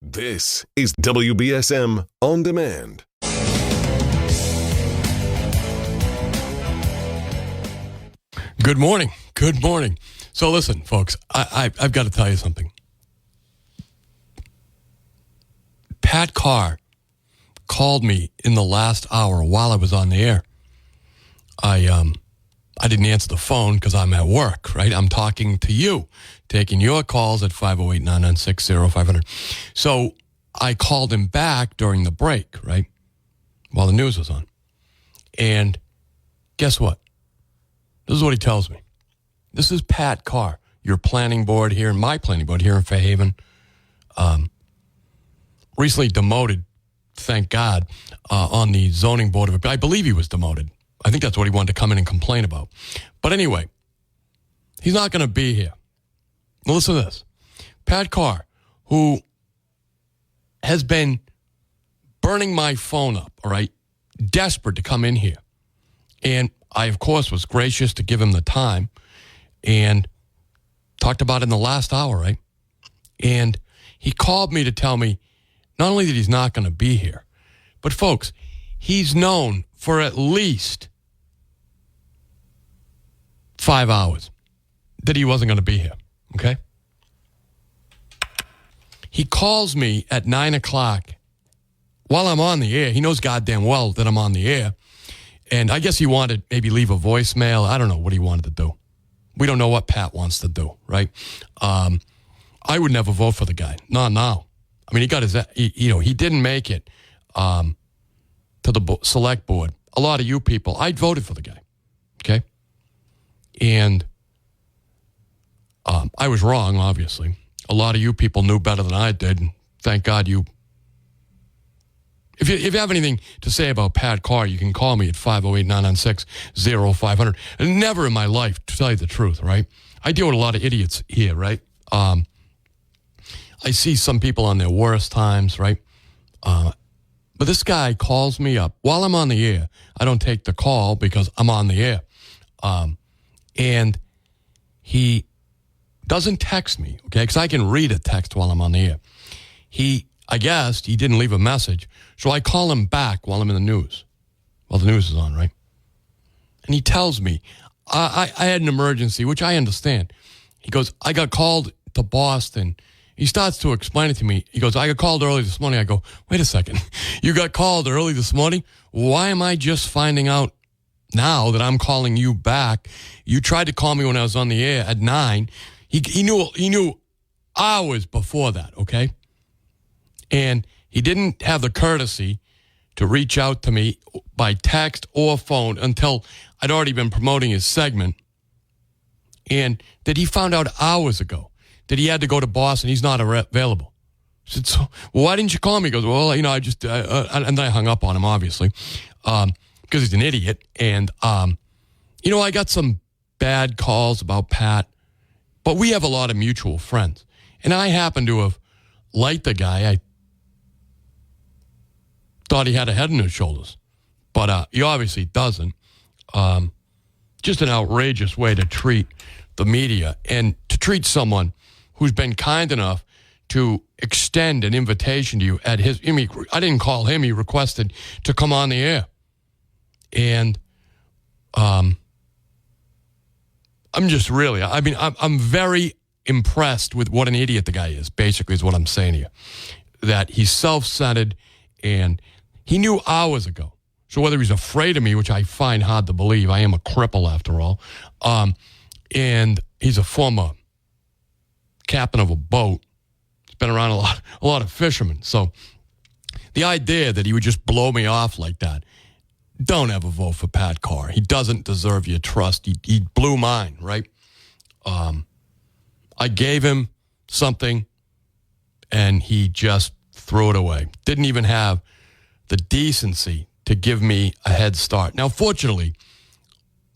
This is WBSM On Demand. Good morning. Good morning. So listen, folks, I've got to tell you something. Pat Carr called me in the last hour while I was on the air. I didn't answer the phone because I'm at work, right? I'm talking to you, taking your calls at 508-996-0500. So I called him back during the break, right, while the news was on. And guess what? This is what he tells me. This is Pat Carr, your planning board here, my planning board here in Fairhaven. Recently demoted, thank God, on the zoning board of, I believe he was demoted. I think that's what he wanted to come in and complain about. But anyway, he's not going to be here. Now listen to this. Pat Carr, who has been burning my phone up, all right, desperate to come in here. And I, of course, was gracious to give him the time and talked about it in the last hour, right? And he called me to tell me not only that he's not going to be here, but, folks, he's known for at least 5 hours that he wasn't going to be here, okay? He calls me at 9 o'clock while I'm on the air. He knows goddamn well that I'm on the air. And I guess he wanted maybe leave a voicemail. I don't know what he wanted to do. We don't know what Pat wants to do, right? I would never vote for the guy. Not now. I mean, he got his, he didn't make it to the select board. A lot of you people, I voted for the guy, okay? And I was wrong, obviously. A lot of you people knew better than I did. And thank God you. If you have anything to say about Pat Carr, you can call me at 508-996-0500. And never in my life, to tell you the truth, right? I deal with a lot of idiots here, right? I see some people on their worst times, right? But this guy calls me up while I'm on the air. I don't take the call because I'm on the air. And he doesn't text me, okay? Because I can read a text while I'm on the air. I guess he didn't leave a message. So I call him back while I'm in the news. While the news is on, right? And he tells me, I had an emergency, which I understand. He goes, I got called to Boston. He starts to explain it to me. He goes, I got called early this morning. I go, wait a second. You got called early this morning? Why am I just finding out now that I'm calling you back? You tried to call me when I was on the air at 9. He knew hours before that, okay? And he didn't have the courtesy to reach out to me by text or phone until I'd already been promoting his segment. And that he found out hours ago that he had to go to Boston. He's not available. I said, so, well, why didn't you call me? He goes, well, I just, and then I hung up on him, obviously, because he's an idiot. And, I got some bad calls about Pat, but we have a lot of mutual friends. And I happen to have liked the guy. I thought he had a head on his shoulders, but he obviously doesn't. Just an outrageous way to treat the media and to treat someone who's been kind enough to extend an invitation to you at his. I didn't call him. He requested to come on the air, and I'm just really. I'm very impressed with what an idiot the guy is. Basically, is what I'm saying to you. That he's self-centered, and he knew hours ago. So whether he's afraid of me, which I find hard to believe, I am a cripple after all, and he's a former captain of a boat. He's been around a lot of fishermen. So the idea that he would just blow me off like that, don't ever vote for Pat Carr. He doesn't deserve your trust. He blew mine, right? I gave him something, and he just threw it away. Didn't even have the decency to give me a head start. Now, fortunately,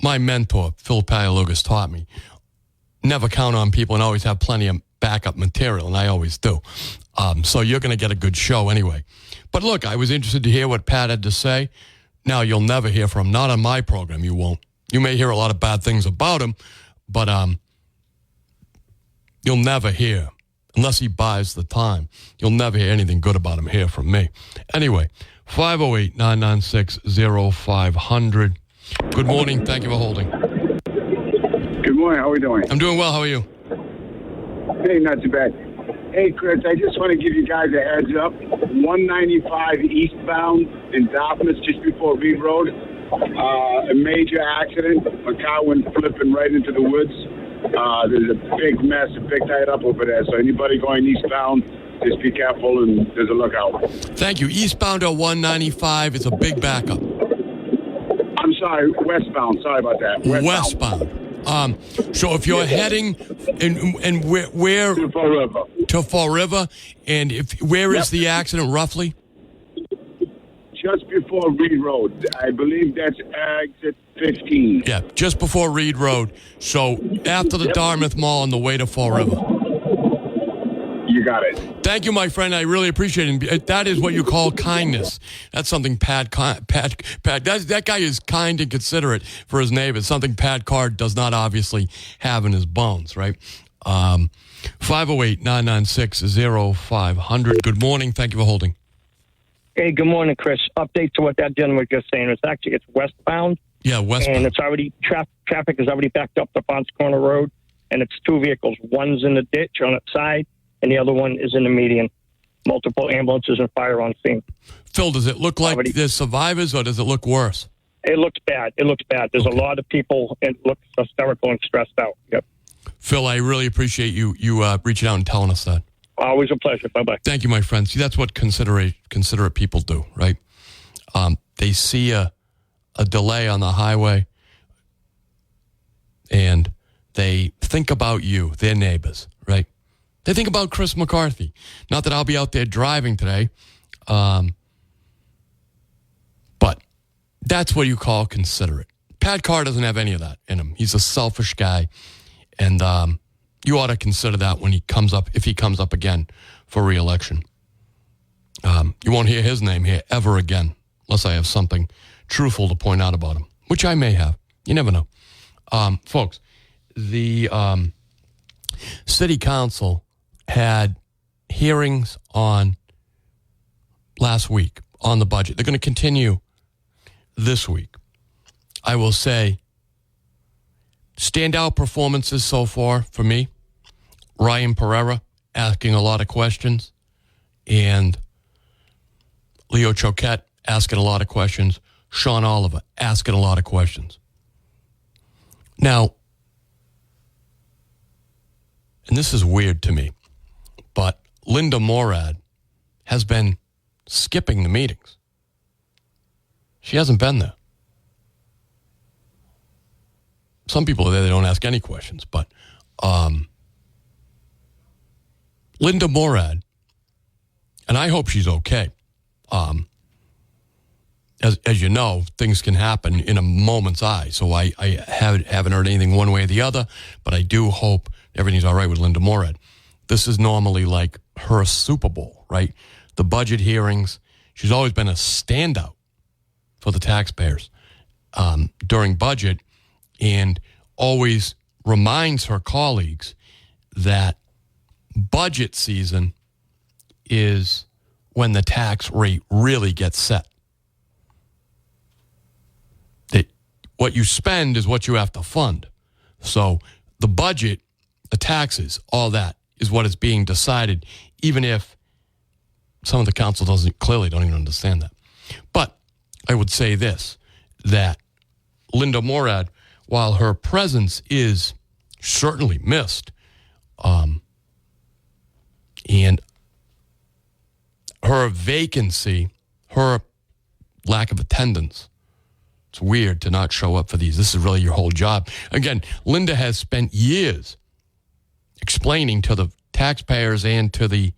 my mentor, Phil Paleologos, taught me never count on people and always have plenty of backup material, and I always do. So you're going to get a good show anyway. But look, I was interested to hear what Pat had to say. Now, you'll never hear from him. Not on my program, you won't. You may hear a lot of bad things about him, but you'll never hear unless he buys the time. You'll never hear anything good about him here from me. Anyway, 508-996-0500. Good morning. Thank you for holding. Good morning. How are we doing? I'm doing well. How are you? Hey, not too bad. Hey, Chris, I just want to give you guys a heads up. 195 eastbound in Dartmouth, just before Reed Road. A major accident. A car went flipping right into the woods. There's a big mess, a big tied up over there. So anybody going eastbound, just be careful and there's a lookout. Thank you. Eastbound at 195 is a big backup. I'm sorry, westbound. Sorry about that. Westbound. So if you're heading and where To Fall River. to Fall River, and where is the accident roughly? Just before Reed Road. I believe that's exit 15. Yeah, just before Reed Road. So after the Dartmouth Mall on the way to Fall River. You got it. Thank you, my friend. I really appreciate it. That is what you call kindness. That's something Pat. That guy is kind and considerate for his neighbors. Something Pat Card does not obviously have in his bones, right? 508-996-0500. Good morning. Thank you for holding. Hey, good morning, Chris. Update to what that gentleman was just saying. It's westbound. Yeah, westbound. And it's already, traffic is already backed up to Fonts Corner Road, and it's two vehicles. One's in the ditch on its side, and the other one is in the median. Multiple ambulances and fire on scene. Phil, does it look like there's survivors, or does it look worse? It looks bad. There's a lot of people, and it looks hysterical and stressed out. Yep. Phil, I really appreciate you reaching out and telling us that. Always a pleasure. Bye-bye. Thank you, my friend. See, that's what considerate people do, right? They see a delay on the highway, and they think about you, their neighbors, right? They think about Chris McCarthy. Not that I'll be out there driving today, but that's what you call considerate. Pat Carr doesn't have any of that in him. He's a selfish guy, and you ought to consider that when he comes up, if he comes up again for re-election. You won't hear his name here ever again, unless I have something truthful to point out about him, which I may have. You never know. Folks, the city council had hearings on last week on the budget. They're going to continue this week. I will say, standout performances so far for me. Ryan Pereira asking a lot of questions, and Leo Choquette asking a lot of questions. Sean Oliver asking a lot of questions. Now, and this is weird to me, but Linda Morad has been skipping the meetings. She hasn't been there. Some people are there, they don't ask any questions, but Linda Morad, and I hope she's okay. As you know, things can happen in a moment's eye, so I haven't heard anything one way or the other, but I do hope everything's all right with Linda Morad. This is normally like her Super Bowl, right? The budget hearings. She's always been a standout for the taxpayers during budget, and always reminds her colleagues that budget season is when the tax rate really gets set. That what you spend is what you have to fund. So the budget, the taxes, all that is what is being decided, even if some of the council don't even understand that. But I would say this, that Linda Morad, while her presence is certainly missed, and her vacancy, her lack of attendance, it's weird to not show up for these. This is really your whole job. Again, Linda has spent years explaining to the taxpayers and to the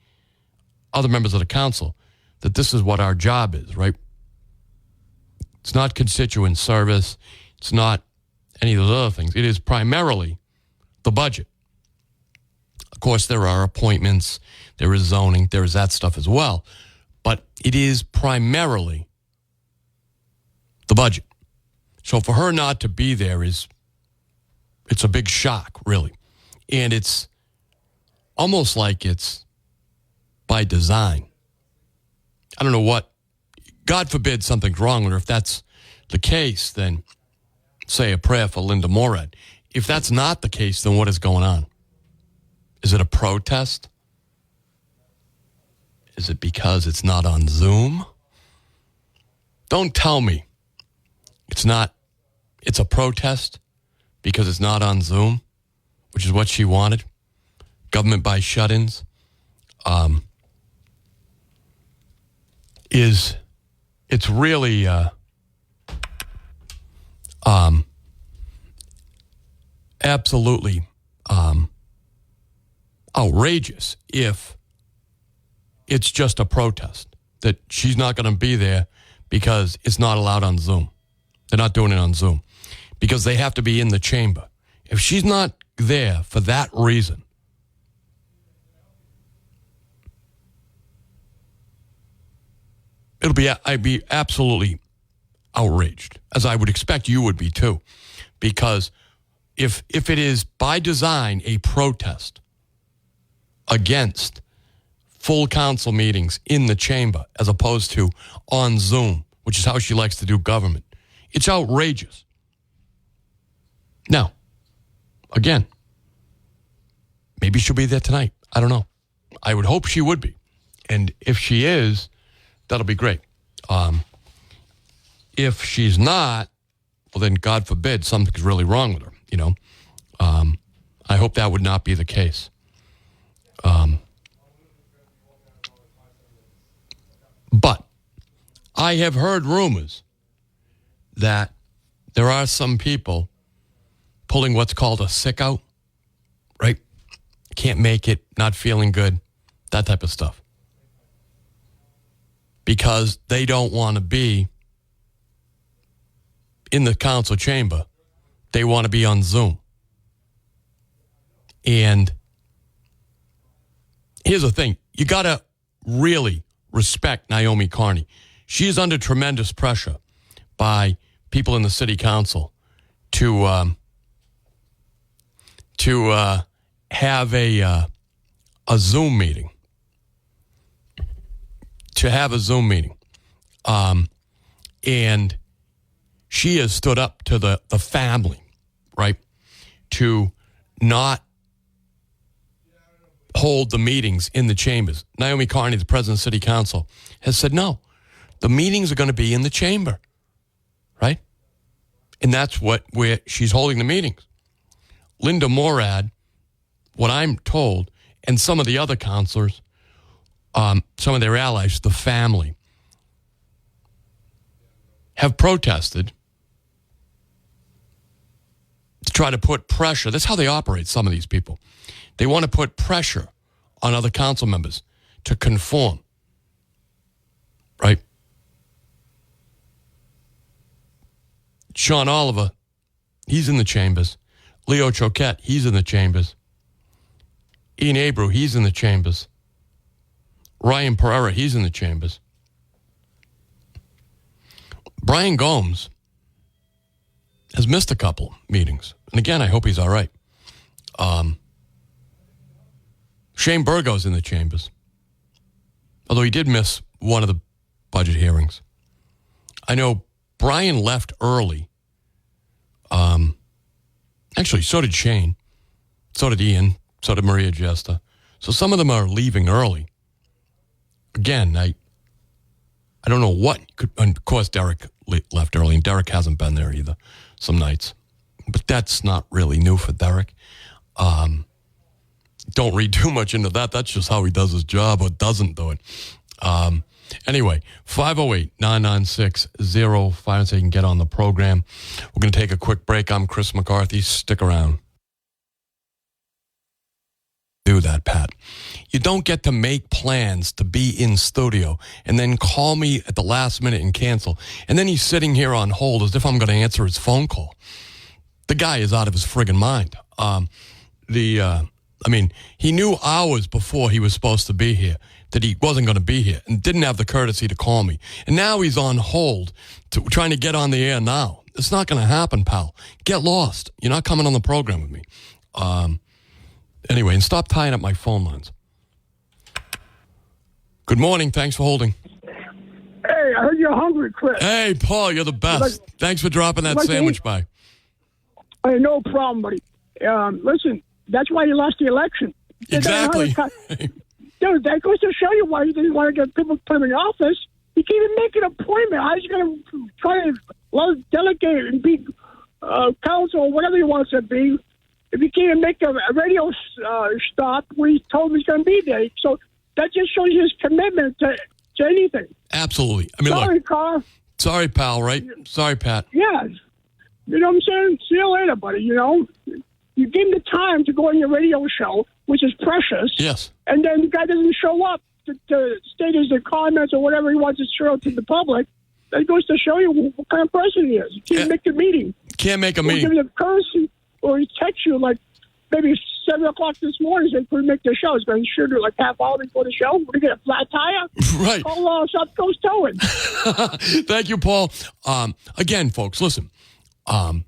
other members of the council that this is what our job is, right? It's not constituent service. It's not any of those other things. It is primarily the budget. Of course, there are appointments, there is zoning, there is that stuff as well. But it is primarily the budget. So for her not to be there it's a big shock, really. And it's almost like it's by design. I don't know what, God forbid something's wrong with her. If that's the case, then say a prayer for Linda Morad. If that's not the case, then what is going on? Is it a protest? Is it because it's not on Zoom? Don't tell me it's a protest because it's not on Zoom, which is what she wanted. Government by shut-ins. It's really absolutely outrageous if it's just a protest, that she's not going to be there because it's not allowed on Zoom. They're not doing it on Zoom because they have to be in the chamber. If she's not there for that reason, I'd be absolutely outraged, as I would expect you would be too, because if it is by design a protest against full council meetings in the chamber as opposed to on Zoom, which is how she likes to do government, it's outrageous. Now, again, maybe she'll be there tonight. I don't know. I would hope she would be. And if she is, that'll be great. If she's not, well, then God forbid something's really wrong with her, you know. I hope that would not be the case. But I have heard rumors that there are some people pulling what's called a sick out, right? Can't make it, not feeling good, that type of stuff. Because they don't want to be in the council chamber. They want to be on Zoom. And here's the thing. You got to really respect Naomi Carney. She is under tremendous pressure by people in the city council to have a Zoom meeting. To have a Zoom meeting. And she has stood up to the family, right, to not hold the meetings in the chambers. Naomi Carney, the president of City Council, has said, no, the meetings are going to be in the chamber, right? And that's where she's holding the meetings. Linda Morad, what I'm told, and some of the other councilors, some of their allies, the family, have protested to try to put pressure. That's how they operate, some of these people. They want to put pressure on other council members to conform, right? Sean Oliver, he's in the chambers. Leo Choquette, he's in the chambers. Ian Abreu, he's in the chambers. Ryan Pereira, he's in the chambers. Brian Gomes has missed a couple meetings. And again, I hope he's all right. Shane Burgo's in the chambers. Although he did miss one of the budget hearings. I know Brian left early. Actually, so did Shane. So did Ian. So did Maria Gesta. So some of them are leaving early. Again, I don't know what. Of course, Derek left early, and Derek hasn't been there either some nights. But that's not really new for Derek. Don't read too much into that. That's just how he does his job or doesn't do it. Anyway, 508-996-05 so you can get on the program. We're going to take a quick break. I'm Chris McCarthy. Stick around. Do that, Pat. You don't get to make plans to be in studio and then call me at the last minute and cancel. And then he's sitting here on hold as if I'm going to answer his phone call. The guy is out of his friggin' mind. He knew hours before he was supposed to be here that he wasn't going to be here and didn't have the courtesy to call me. And now he's on hold trying to get on the air now. It's not going to happen, pal. Get lost. You're not coming on the program with me. Anyway, and stop tying up my phone lines. Good morning. Thanks for holding. Hey, I heard you're hungry, Chris. Hey, Paul, you're the best. Thanks for dropping that sandwich by. Hey, no problem, buddy. Listen, that's why you lost the election. Exactly. Dude, that goes to show you why he didn't want to get people put him in office. He can't even make an appointment. How's he going to try to delegate and be counsel or whatever he wants to be if he can't make a radio stop where he told him he's going to be there? So that just shows his commitment to anything. Absolutely. I mean, Sorry, look. Carl. Sorry, pal, right? Sorry, Pat. Yeah. You know what I'm saying? See you later, buddy, you know? You give him the time to go on your radio show, which is precious. Yes. And then the guy doesn't show up to state his comments or whatever he wants to show to the public. That goes to show you what kind of person he is. He can't make the meeting. Can't make a Or meeting. give you a courtesy, or he texts you like maybe 7 o'clock this morning saying, couldn't make the show. He's going to shoot it like half hour before the show. We're going to get a flat tire. Right. Call South Coast Towing. Thank you, Paul. Again, folks, listen. I'm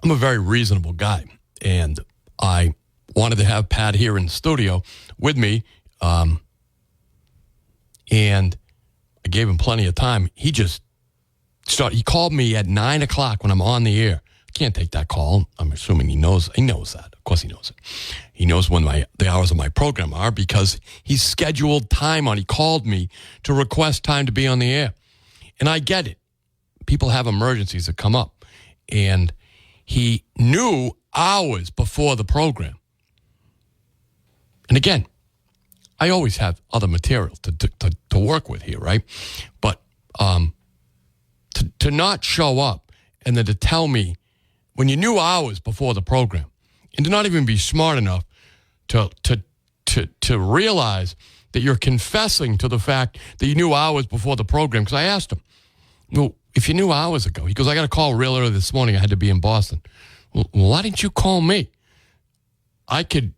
a very reasonable guy, and I wanted to have Pat here in the studio with me, and I gave him plenty of time. He just started. He called me at 9 o'clock when I'm on the air. Can't take that call. I'm assuming he knows. He knows that. Of course, he knows it. He knows when the hours of my program are because he's scheduled time on. He called me to request time to be on the air, and I get it. People have emergencies that come up, and he knew hours before the program. And again, I always have other material to work with here, right? But to not show up and then to tell me when you knew hours before the program, and to not even be smart enough to realize that you're confessing to the fact that you knew hours before the program. Because I asked him, well, if you knew hours ago, he goes, I got a call real early this morning. I had to be in Boston. Well, why didn't you call me? Rather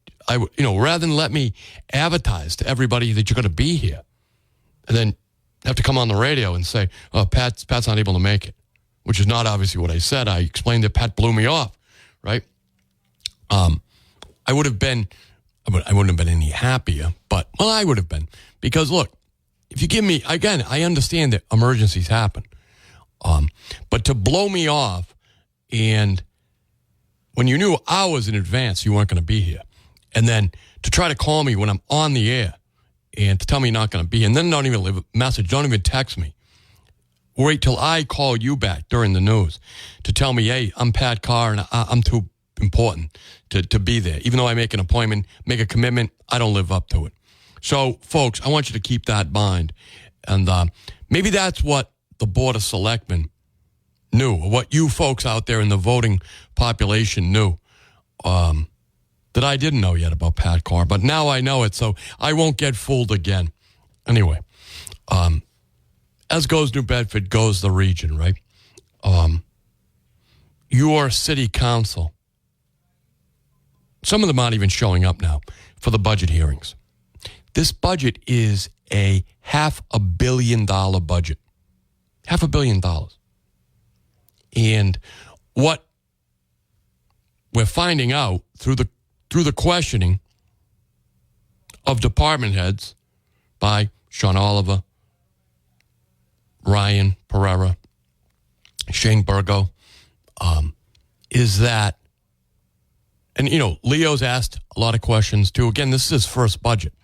than let me advertise to everybody that you're going to be here, and then have to come on the radio and say, oh, Pat's not able to make it, which is not obviously what I said. I explained that Pat blew me off, right? I wouldn't have been any happier, but, well, I would have been. Because, look, if you give me, again, I understand that emergencies happen. But to blow me off, and when you knew hours in advance you weren't going to be here, and then to try to call me when I'm on the air and to tell me you're not going to be here, and then don't even leave a message, don't even text me. Wait till I call you back during the news to tell me, hey, I'm Pat Carr and I'm too important to be there. Even though I make an appointment, make a commitment, I don't live up to it. So, folks, I want you to keep that in mind. And maybe that's what the Board of Selectmen knew, or what you folks out there in the voting population knew, that I didn't know yet about Pat Carr. But now I know it, so I won't get fooled again. Anyway, as goes New Bedford, goes the region, right? Your city council, some of them aren't even showing up now for the budget hearings. This budget is a $500 million budget. $500 million. And what we're finding out through the questioning of department heads by Sean Oliver, Ryan Pereira, Shane Burgo, is that, and Leo's asked a lot of questions too. Again, this is his first budget.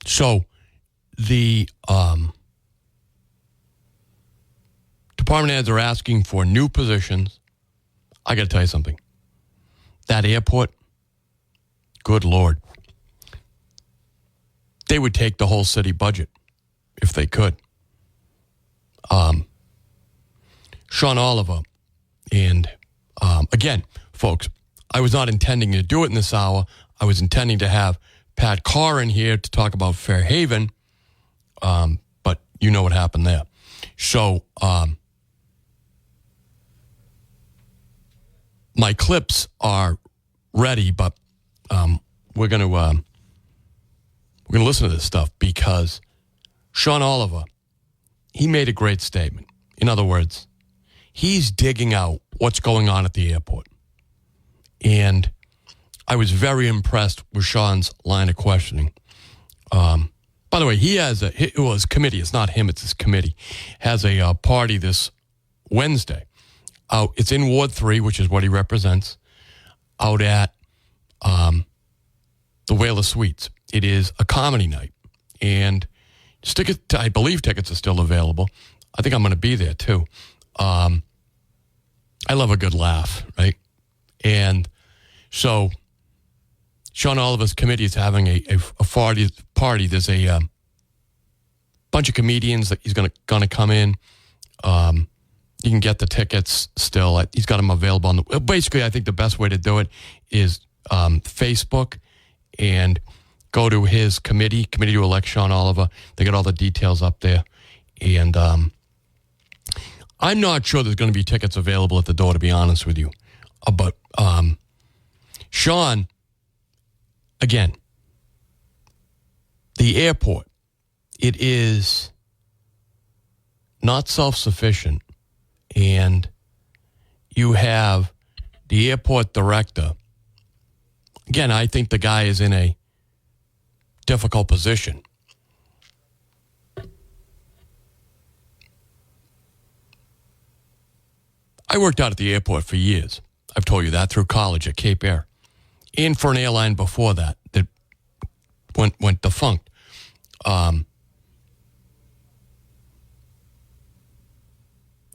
So the department heads are asking for new positions. I got to tell you something. That airport, good Lord, they would take the whole city budget if they could. Sean Oliver, and again, folks, I was not intending to do it in this hour. I was intending to have Pat Carr in here to talk about Fairhaven, but you know what happened there. So my clips are ready, but we're going to listen to this stuff because Sean Oliver, he made a great statement. In other words, he's digging out what's going on at the airport. And I was very impressed with Sean's line of questioning. By the way, he has his committee. It's not him, it's his committee. Has a party this Wednesday. It's in Ward 3, which is what he represents, out at the Whaler Suites. It is a comedy night. And I believe tickets are still available. I think I'm going to be there, too. I love a good laugh, right? And so Sean Oliver's committee is having a party. There's a bunch of comedians that he's going to come in. You can get the tickets still. He's got them available. Basically, I think the best way to do it is Facebook and go to his committee to elect Sean Oliver. They got all the details up there. And I'm not sure there's going to be tickets available at the door, to be honest with you. But Sean, again, the airport, it is not self-sufficient. And you have the airport director. Again, I think the guy is in a difficult position. I worked out at the airport for years. I've told you that, through college at Cape Air. And for an airline before that went defunct.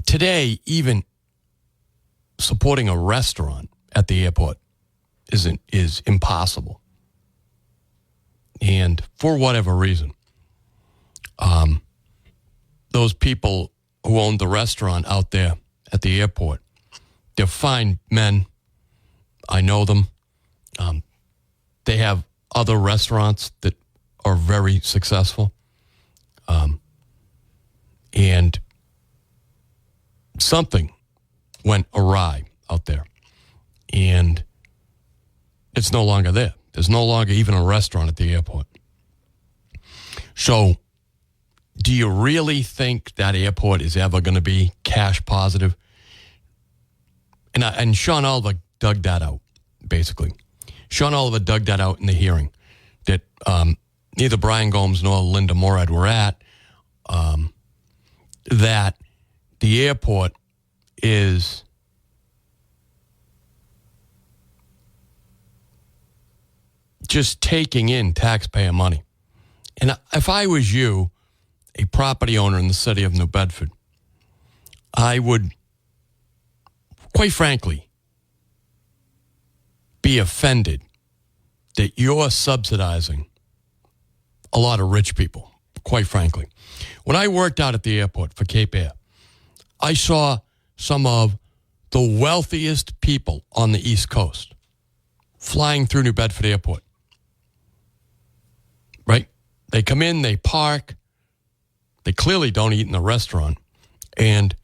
Today, even supporting a restaurant at the airport is impossible. And for whatever reason, those people who own the restaurant out there at the airport, they're fine men. I know them. They have other restaurants that are very successful. And something went awry out there. And it's no longer there. There's no longer even a restaurant at the airport. So, do you really think that airport is ever going to be cash positive? And Sean Oliver dug that out, basically. Sean Oliver dug that out in the hearing that neither Brian Gomes nor Linda Morad were at, that the airport is just taking in taxpayer money. And if I was you, a property owner in the city of New Bedford, I would, quite frankly, be offended that you're subsidizing a lot of rich people, quite frankly. When I worked out at the airport for Cape Air, I saw some of the wealthiest people on the East Coast flying through New Bedford Airport. Right? They come in, they park. They clearly don't eat in the restaurant. And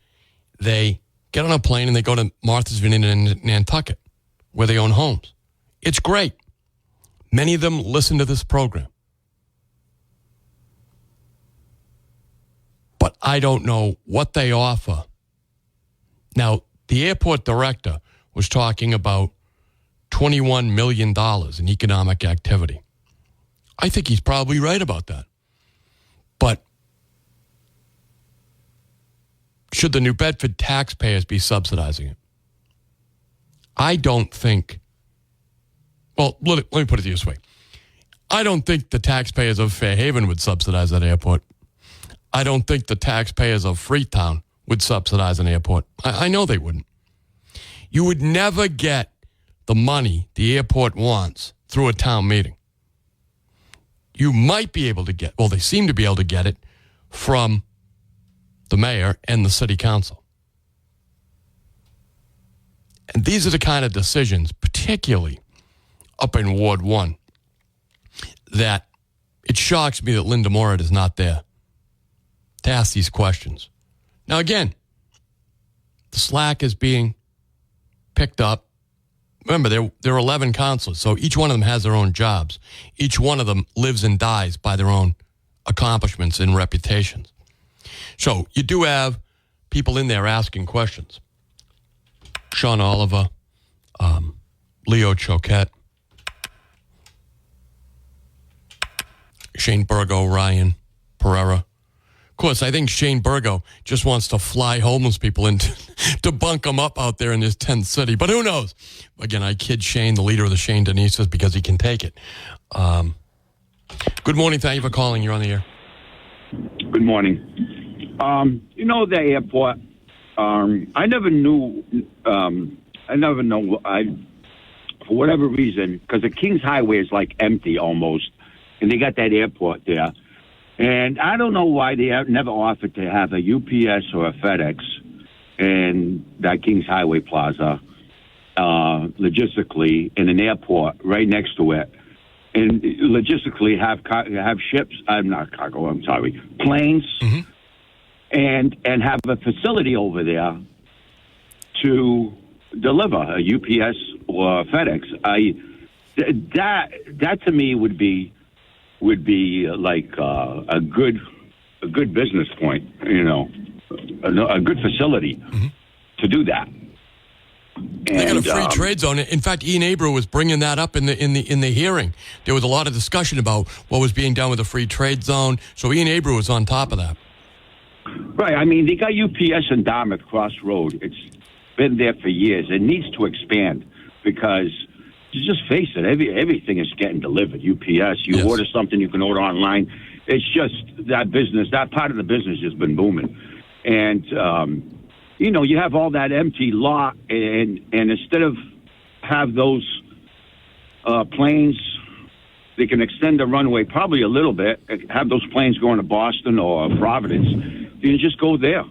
they get on a plane and they go to Martha's Vineyard in Nantucket, where they own homes. It's great. Many of them listen to this program. But I don't know what they offer. Now, the airport director was talking about $21 million in economic activity. I think he's probably right about that. But should the New Bedford taxpayers be subsidizing it? I don't think. Well, let me put it this way. I don't think the taxpayers of Fairhaven would subsidize that airport. I don't think the taxpayers of Freetown would subsidize an airport. I know they wouldn't. You would never get the money the airport wants through a town meeting. You might be able to get, well, they seem to be able to get it from the mayor and the city council. And these are the kind of decisions, particularly up in Ward 1, that it shocks me that Linda Morad is not there to ask these questions. Now, again, the slack is being picked up. Remember, there are 11 counselors, so each one of them has their own jobs. Each one of them lives and dies by their own accomplishments and reputations. So you do have people in there asking questions. Sean Oliver, Leo Choquette, Shane Burgo, Ryan Pereira. Of course, I think Shane Burgo just wants to fly homeless people in to bunk them up out there in this tent city. But who knows? Again, I kid Shane, the leader of the Shane Denisas, because he can take it. Good morning. Thank you for calling. You're on the air. Good morning. The airport, I never knew, for whatever reason, because the Kings Highway is like empty almost, and they got that airport there. And I don't know why they have never offered to have a UPS or a FedEx in that Kings Highway Plaza, logistically, in an airport right next to it. And logistically have ships, planes, and have a facility over there to deliver a UPS or FedEx. That to me would be like a good business point, a good facility to do that. They got a free trade zone. In fact, Ian Abreu was bringing that up in the hearing. There was a lot of discussion about what was being done with the free trade zone. So Ian Abreu was on top of that. Right. I mean, they got UPS in Dartmouth Cross Road. It's been there for years. It needs to expand because, just face it, everything is getting delivered. UPS, you order something, you can order online. It's just that part of the business has been booming. And, you have all that empty lot, and instead of have those planes, they can extend the runway probably a little bit, have those planes going to Boston or Providence. You can just go there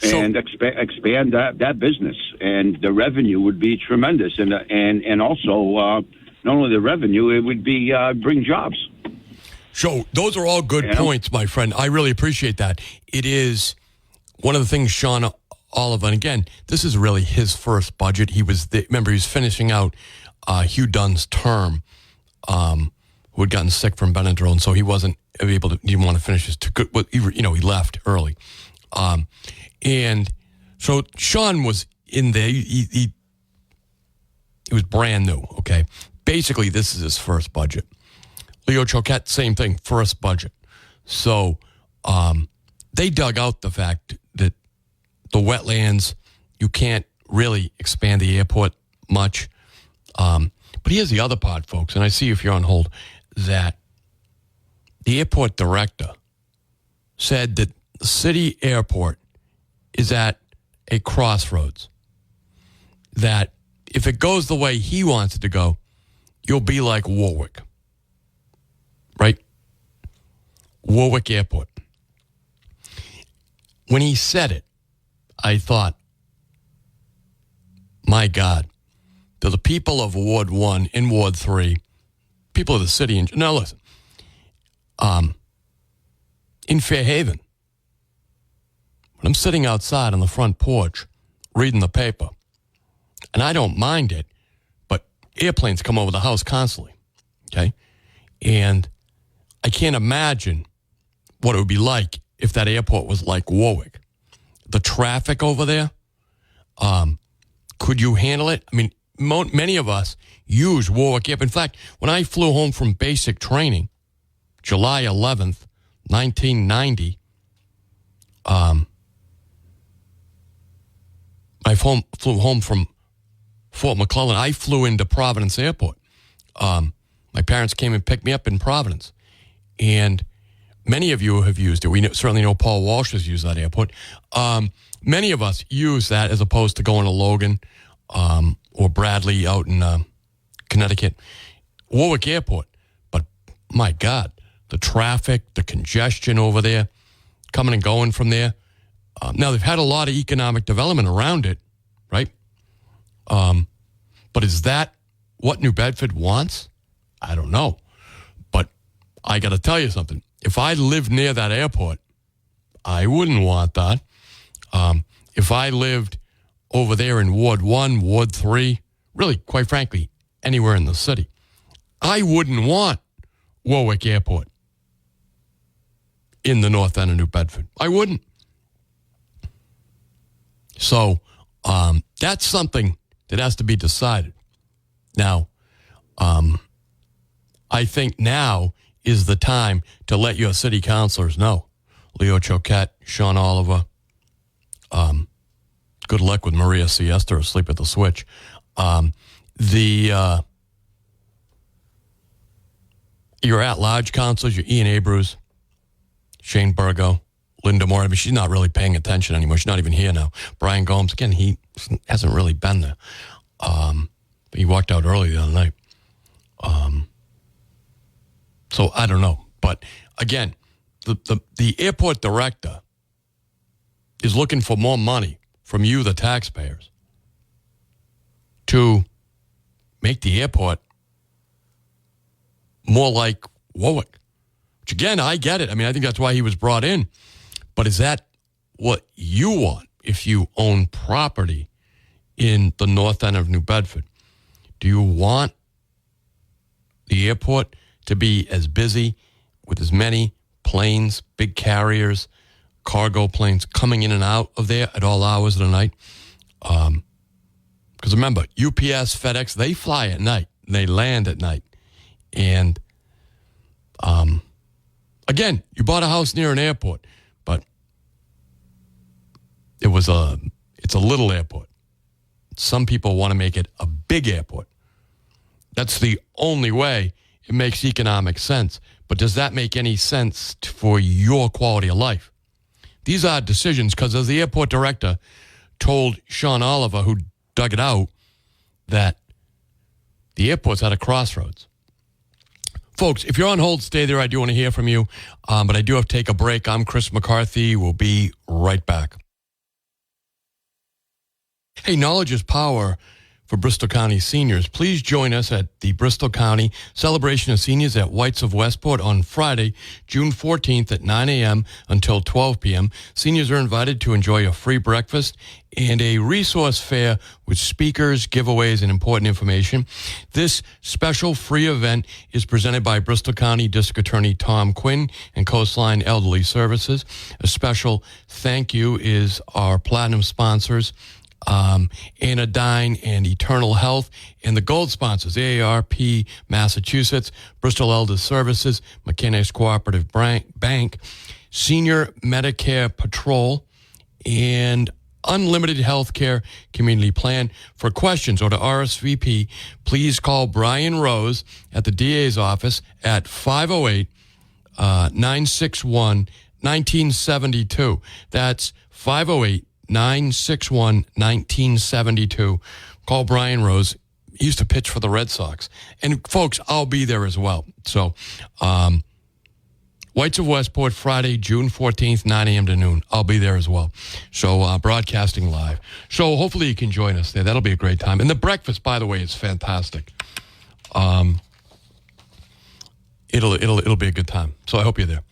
and expand that business, and the revenue would be tremendous. And also, not only the revenue, it would be bring jobs. So those are all good points, my friend. I really appreciate that. It is one of the things Sean Oliver, and again, this is really his first budget. Remember, he was finishing out Hugh Dunn's term, who had gotten sick from Benadryl, and so he wasn't able to, didn't want to finish his, he left early. And so Sean was in there. He was brand new, okay? Basically, this is his first budget. Leo Choquette, same thing, first budget. So they dug out the fact that the wetlands, you can't really expand the airport much. But here's the other part, folks, and I see if you're on hold, that the airport director said that the city airport is at a crossroads, that if it goes the way he wants it to go, you'll be like Warwick, right? Warwick Airport. When he said it, I thought, my God, to the people of Ward 1 and Ward 3, people of the city, now listen, in Fairhaven, when I'm sitting outside on the front porch reading the paper, and I don't mind it, but airplanes come over the house constantly, okay? And I can't imagine what it would be like if that airport was like Warwick. The traffic over there, could you handle it? I mean, many of us use Warwick Airport. In fact, when I flew home from basic training, July 11th, 1990, I flew home from Fort McClellan. I flew into Providence Airport. My parents came and picked me up in Providence. And many of you have used it. We certainly know Paul Walsh has used that airport. Many of us use that as opposed to going to Logan or Bradley out in Connecticut. Warwick Airport. But my God, the traffic, the congestion over there, coming and going from there. Now, they've had a lot of economic development around it, right? But is that what New Bedford wants? I don't know. But I got to tell you something. If I lived near that airport, I wouldn't want that. If I lived over there in Ward 1, Ward 3, really, quite frankly, anywhere in the city, I wouldn't want Warwick Airport in the north end of New Bedford. I wouldn't. So that's something that has to be decided. Now, I think now is the time to let your city councilors know. Leo Choquette, Sean Oliver. Good luck with Maria Siesta asleep at the switch. Your at-large councilors, your Ian Abreu, Shane Burgo, Linda Moore. I mean, she's not really paying attention anymore. She's not even here now. Brian Gomes, again, he hasn't really been there. But he walked out early the other night. So I don't know. But again, the airport director is looking for more money from you, the taxpayers, to make the airport more like Warwick. Which, again, I get it. I mean, I think that's why he was brought in. But is that what you want if you own property in the north end of New Bedford? Do you want the airport to be as busy with as many planes, big carriers, cargo planes coming in and out of there at all hours of the night? Because remember, UPS, FedEx, they fly at night. They land at night. And again, you bought a house near an airport, but it's a little airport. Some people want to make it a big airport. That's the only way it makes economic sense. But does that make any sense for your quality of life? These are decisions because, as the airport director told Sean Oliver, who dug it out, that the airport's at a crossroads. Folks, if you're on hold, stay there. I do want to hear from you, but I do have to take a break. I'm Chris McCarthy. We'll be right back. Hey, knowledge is power for Bristol County seniors. Please join us at the Bristol County Celebration of Seniors at Whites of Westport on Friday, June 14th at 9 a.m. until 12 p.m. Seniors are invited to enjoy a free breakfast and a resource fair with speakers, giveaways, and important information. This special free event is presented by Bristol County District Attorney Tom Quinn and Coastline Elderly Services. A special thank you is our platinum sponsors, Anodyne and Eternal Health, and the gold sponsors, AARP Massachusetts, Bristol Elder Services, Mechanics Cooperative Bank, Senior Medicare Patrol, and Unlimited Healthcare Community Plan. For questions or to RSVP, please call Brian Rose at the DA's office at 508-961-1972. That's 508-961-1972. Call Brian Rose. He used to pitch for the Red Sox. And, folks, I'll be there as well. So, Whites of Westport, Friday, June 14th, 9 a.m. to noon. I'll be there as well. So, broadcasting live. So, hopefully you can join us there. That'll be a great time. And the breakfast, by the way, is fantastic. It'll be a good time. So, I hope you're there.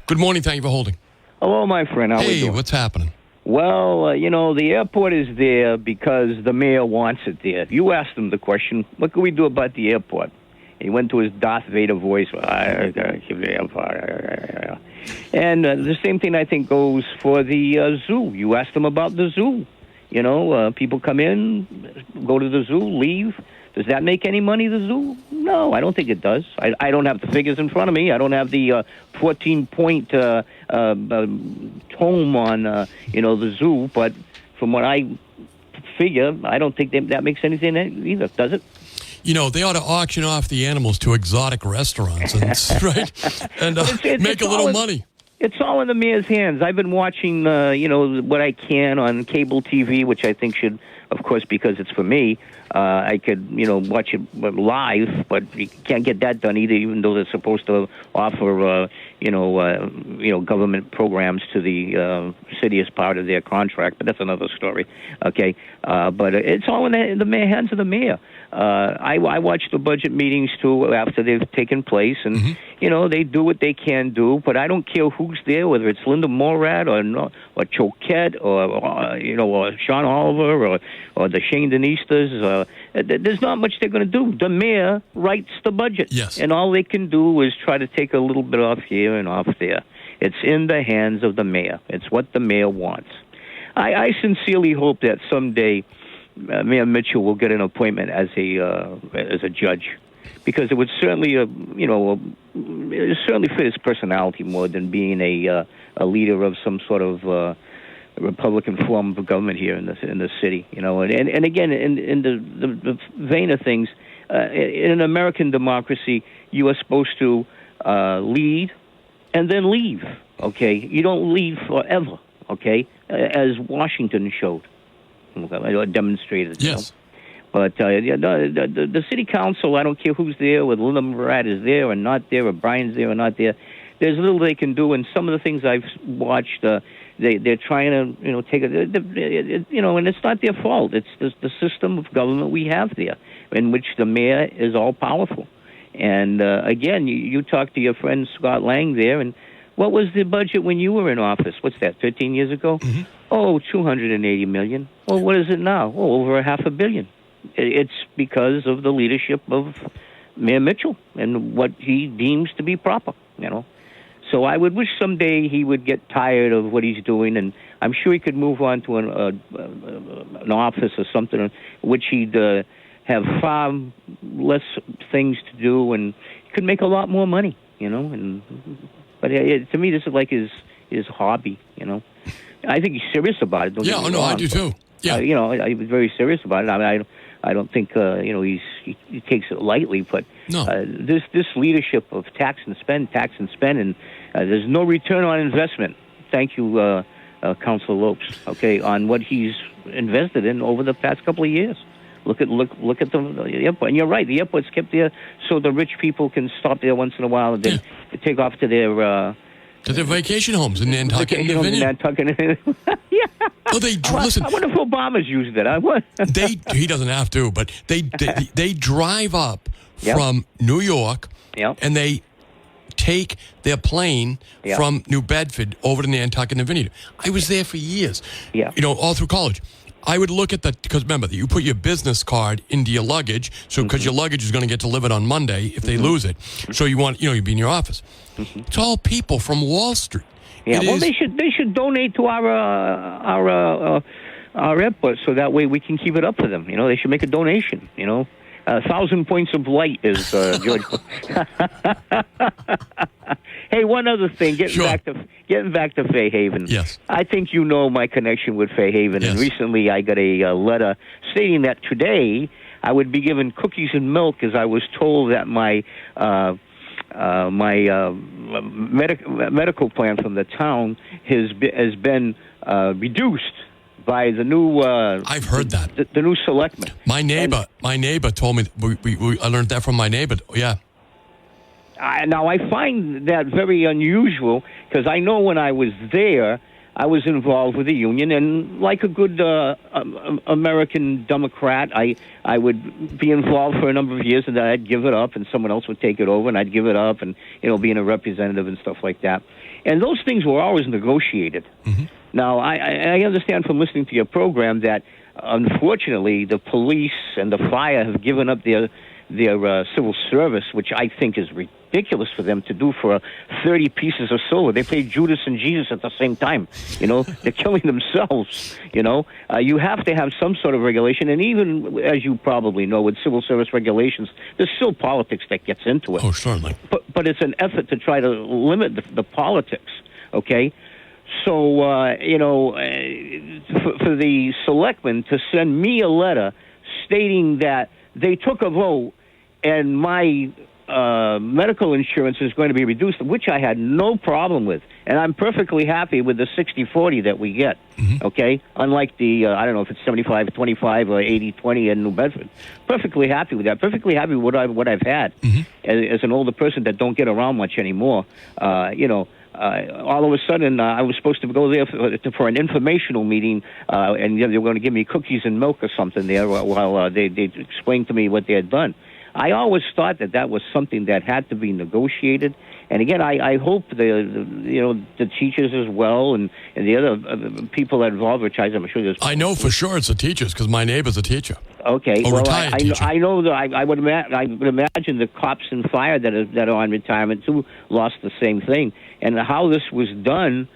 Good morning. Thank you for holding. Hello, my friend. How are you doing? What's happening? Well, the airport is there because the mayor wants it there. You asked him the question, what can we do about the airport? He went to his Darth Vader voice. And the same thing, I think, goes for the zoo. You asked him about the zoo. People come in, go to the zoo, leave. Does that make any money, the zoo? No, I don't think it does. I don't have the figures in front of me. I don't have the 14-point tome on, the zoo. But from what I figure, I don't think that makes anything either, does it? They ought to auction off the animals to exotic restaurants, right? And make a little money. It's all in the mayor's hands. I've been watching, what I can on cable TV, which I think should, of course, because it's for me, I could, watch it live, but you can't get that done either, even though they're supposed to offer, government programs to the city as part of their contract. But that's another story. Okay, but it's all in the hands of the mayor. I watch the budget meetings too after they've taken place, and they do what they can do. But I don't care who's there, whether it's Linda Morad or Choquette or Sean Oliver or the Shane Denistas. There's not much they're going to do. The mayor writes the budget, yes, and all they can do is try to take a little bit off here and off there. It's in the hands of the mayor. It's what the mayor wants. I sincerely hope that someday Mayor Mitchell will get an appointment as a judge. because it would certainly, it certainly fit his personality more than being a leader of some sort of Republican form of government here in the city. And again, in the vein of things, in an American democracy, you are supposed to lead and then leave. Okay, you don't lead forever. Okay, as Washington showed, demonstrated. Yes. But the city council, I don't care who's there, whether Linda Murat is there or not there, or Brian's there or not there. There's little they can do, and some of the things I've watched, they're trying to take it, and it's not their fault. It's the system of government we have there, in which the mayor is all powerful. And again, you talk to your friend Scott Lang there, and what was the budget when you were in office? What's that? 13 years ago? Mm-hmm. Oh, $280 million. Well, what is it now? Oh, over $500 million. It's because of the leadership of Mayor Mitchell and what he deems to be proper, So I would wish someday he would get tired of what he's doing, and I'm sure he could move on to an office or something, which he'd have far less things to do and could make a lot more money, But to me, this is like his hobby, I think he's serious about it. I do too. Yeah, I was very serious about it. I don't think he takes it lightly, but no. This leadership of tax and spend, and there's no return on investment. Thank you, Councilor Lopes. Okay, on what he's invested in over the past couple of years. Look at the airport, and you're right. The airport's kept there so the rich people can stop there once in a while and then take off to their vacation homes in Nantucket and Nantucket. Yeah. Oh, listen. I wonder if Obama's used it. He doesn't have to, but they drive up from New York, and they take their plane from New Bedford over to Nantucket and Vineyard. I was there for years. Yeah. All through college. I would look at because remember, you put your business card into your luggage, so because your luggage is going to get delivered on Monday if they lose it. So you want, you'd be in your office. It's all people from Wall Street. Yeah, they should donate to our airport so that way we can keep it up for them. They should make a donation. 1,000 points of light is George. Hey, one other thing. Getting back to Fairhaven. Yes. I think my connection with Fairhaven. Yes. And recently I got a letter stating that today I would be given cookies and milk, as I was told that my medical plan from the town has been reduced by the new. I've heard that. The new selectman. My neighbor told me. I learned that from my neighbor. Yeah. Now I find that very unusual because I know when I was there, I was involved with the union, and like a good American Democrat, I would be involved for a number of years, and then I'd give it up, and someone else would take it over, and I'd give it up, and being a representative and stuff like that. And those things were always negotiated. Mm-hmm. Now I understand from listening to your program that unfortunately the police and the fire have given up their civil service, which I think is ridiculous for them to do for 30 pieces of silver. They play Judas and Jesus at the same time. They're killing themselves. You have to have some sort of regulation, and even as you probably know, with civil service regulations, there's still politics that gets into it. Oh, certainly. But it's an effort to try to limit the politics. Okay. So for the selectmen to send me a letter stating that they took a vote and my medical insurance is going to be reduced, which I had no problem with. And I'm perfectly happy with the 60-40 that we get, okay? Unlike the, I don't know if it's 75-25 or 80-20 in New Bedford. Perfectly happy with that. Perfectly happy with what I've had as an older person that don't get around much anymore. All of a sudden, I was supposed to go there for an informational meeting, and they were going to give me cookies and milk or something there while they explained to me what they had done. I always thought that was something that had to be negotiated. And again, I hope the teachers as well and the other people that involved, which I'm sure there's. I know for sure it's the teachers because my neighbor's a teacher. Okay, retired teacher. I know that I would imagine the cops and fire that are on retirement too lost the same thing. And how this was done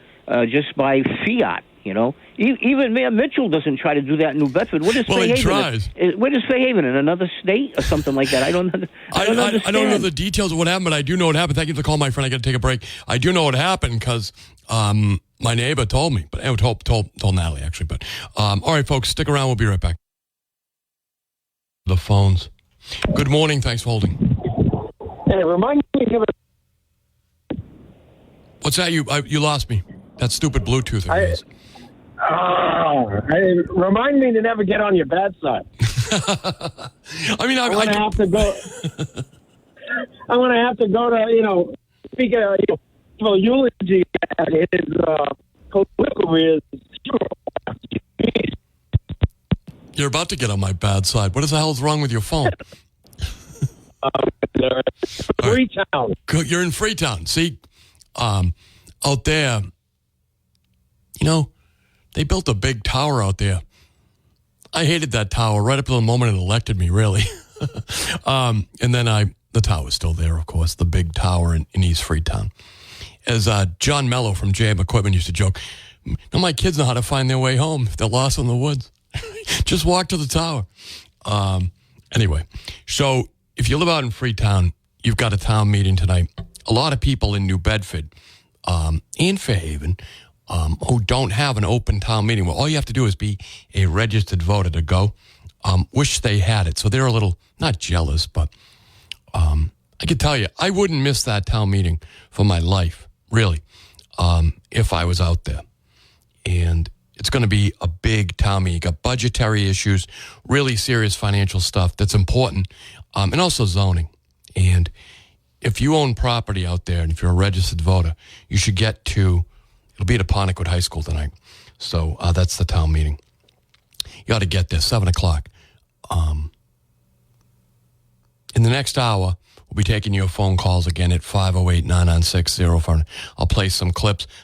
just by fiat, You know, even Mayor Mitchell doesn't try to do that in New Bedford. What is Well, he Fairhaven? tries. What is Fairhaven, in another state or something like that? I don't understand. I don't know the details of what happened, but I do know what happened. Thank you for the call, my friend. I got to take a break. I do know what happened because my neighbor told me, but told Natalie actually. But all right, folks, stick around. We'll be right back. The phones. Good morning. Thanks for holding. Hey, remind me of it. What's that? You lost me. That stupid Bluetooth of yours. Remind me to never get on your bad side. I mean, I'm gonna have to go. I'm gonna have to go to speak a eulogy at his political career. You're about to get on my bad side. What the hell is wrong with your phone? Freetown. You're in Freetown. See, out there, they built a big tower out there. I hated that tower right up to the moment it elected me, really. And then the tower's still there, of course, the big tower in East Freetown. As John Mello from JM Equipment used to joke, now my kids know how to find their way home if they're lost in the woods. Just walk to the tower. Anyway, so if you live out in Freetown, you've got a town meeting tonight. A lot of people in New Bedford and Fairhaven who don't have an open town meeting. Well, all you have to do is be a registered voter to go. Wish they had it. So they're a little, not jealous, but I can tell you, I wouldn't miss that town meeting for my life, really, if I was out there. And it's going to be a big town meeting. You got budgetary issues, really serious financial stuff that's important, and also zoning. And if you own property out there and if you're a registered voter, you should get to, it'll be at Apponequet High School tonight. So that's the town meeting. You ought to get there, 7 o'clock. In the next hour, we'll be taking your phone calls again at 508-996-04. I'll play some clips.